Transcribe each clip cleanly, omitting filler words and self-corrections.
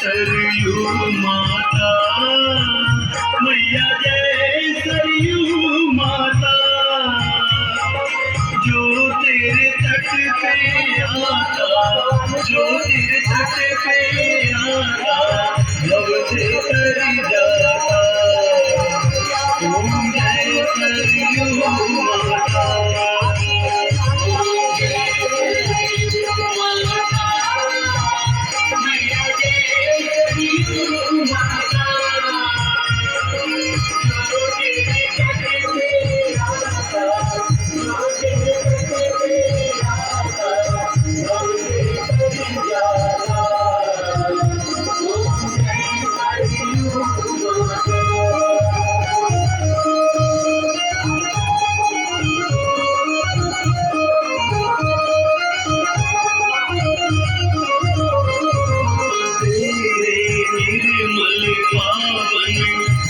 सरयू माता, मैया जय सरयू माता। जो तेरे तट पे आता, जो तेरे तट पे आता, लव से तरी जाता। ओम जय सरयू माता।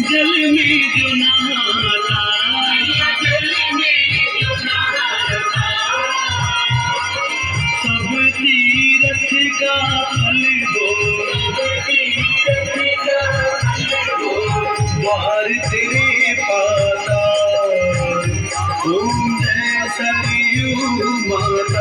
जल में जो नहाता, जल में जो नहाता, सब तीरथ का फल वो, तीरथ का फल वो, द्वार तेरे पाता। ओम जय सरयू माता।